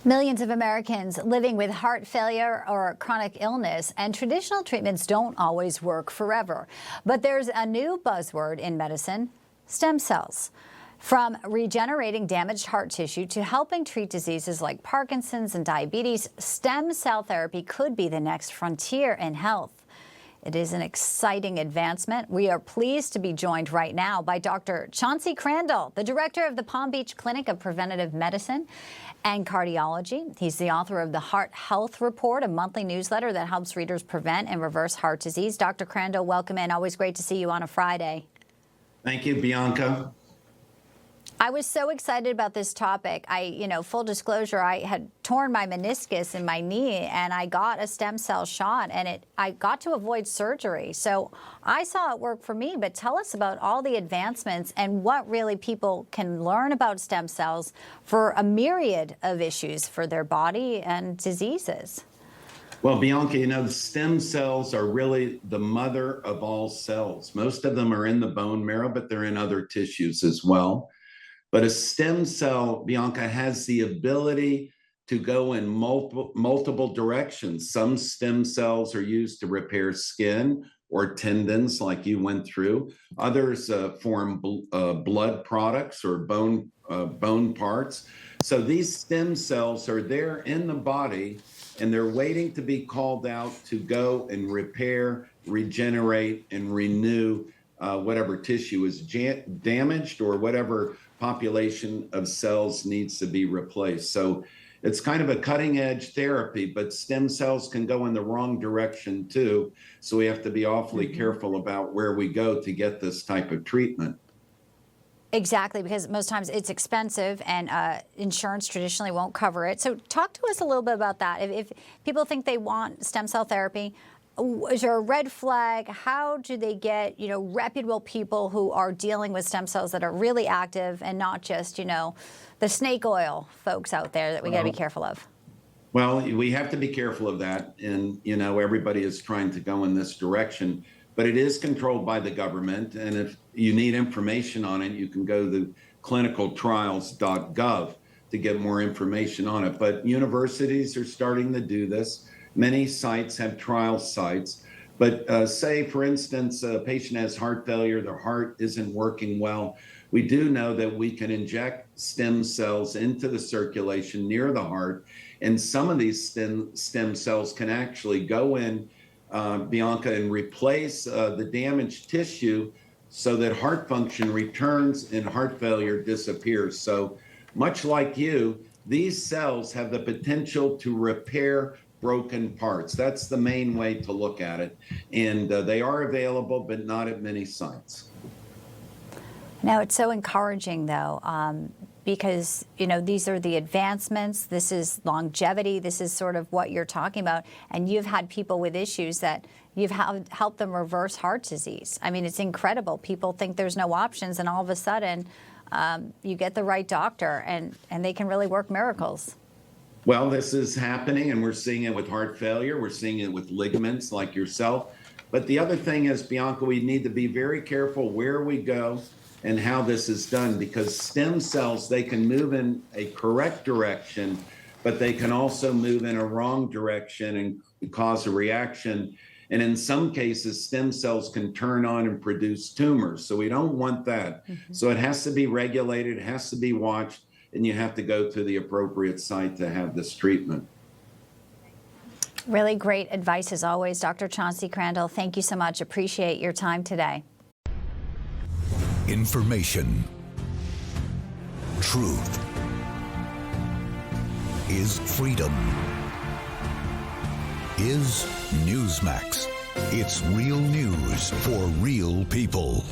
Millions of Americans living with heart failure or chronic illness, and traditional treatments don't always work forever. But there's a new buzzword in medicine: stem cells. From regenerating damaged heart tissue to helping treat diseases like Parkinson's and diabetes, stem cell therapy could be the next frontier in health. It is an exciting advancement. We are pleased to be joined right now by Dr. Chauncey Crandall, the director of the Palm Beach Clinic of Preventative Medicine and Cardiology. He's the author of the Heart Health Report, a monthly newsletter that helps readers prevent and reverse heart disease. Dr. Crandall, welcome in. Always great to see you on a Friday. Thank you, Bianca. I was so excited about this topic. Full disclosure, I had torn my meniscus in my knee and I got a stem cell shot, and I got to avoid surgery. So I saw it work for me, but tell us about all the advancements and what really people can learn about stem cells for a myriad of issues for their body and diseases. Well, Bianca, the stem cells are really the mother of all cells. Most of them are in the bone marrow, but they're in other tissues as well. But a stem cell, Bianca, has the ability to go in multiple directions. Some stem cells are used to repair skin or tendons, like you went through. Others form blood products or bone parts. So these stem cells are there in the body, and they're waiting to be called out to go and repair, regenerate, and renew whatever tissue is damaged or whatever population of cells needs to be replaced. So it's kind of a cutting edge therapy, but stem cells can go in the wrong direction too. So we have to be awfully careful about where we go to get this type of treatment. Exactly, because most times it's expensive and insurance traditionally won't cover it. So talk to us a little bit about that. If people think they want stem cell therapy, is there a red flag? How do they get, reputable people who are dealing with stem cells that are really active and not just, the snake oil folks out there that we got to be careful of? Well, we have to be careful of that. And, everybody is trying to go in this direction, but it is controlled by the government. And if you need information on it, you can go to clinicaltrials.gov to get more information on it. But universities are starting to do this. Many sites have trial sites, but say, for instance, a patient has heart failure, their heart isn't working well. We do know that we can inject stem cells into the circulation near the heart, and some of these stem cells can actually go in, Bianca, and replace the damaged tissue so that heart function returns and heart failure disappears. So much like you, these cells have the potential to repair broken parts. That's the main way to look at it. And they are available, but not at many sites. Now, it's so encouraging, though, because, these are the advancements. This is longevity. This is sort of what you're talking about. And you've had people with issues that you've helped them reverse heart disease. I mean, it's incredible. People think there's no options, and all of a sudden you get the right doctor, and they can really work miracles. Well, this is happening, and we're seeing it with heart failure. We're seeing it with ligaments like yourself. But the other thing is, Bianca, we need to be very careful where we go and how this is done, because stem cells, they can move in a correct direction, but they can also move in a wrong direction and cause a reaction. And in some cases, stem cells can turn on and produce tumors. So we don't want that. So it has to be regulated, it has to be watched, and you have to go to the appropriate site to have this treatment. Really great advice as always, Dr. Chauncey Crandall. Thank you so much. Appreciate your time today. Information. Truth is freedom. Is Newsmax. It's real news for real people.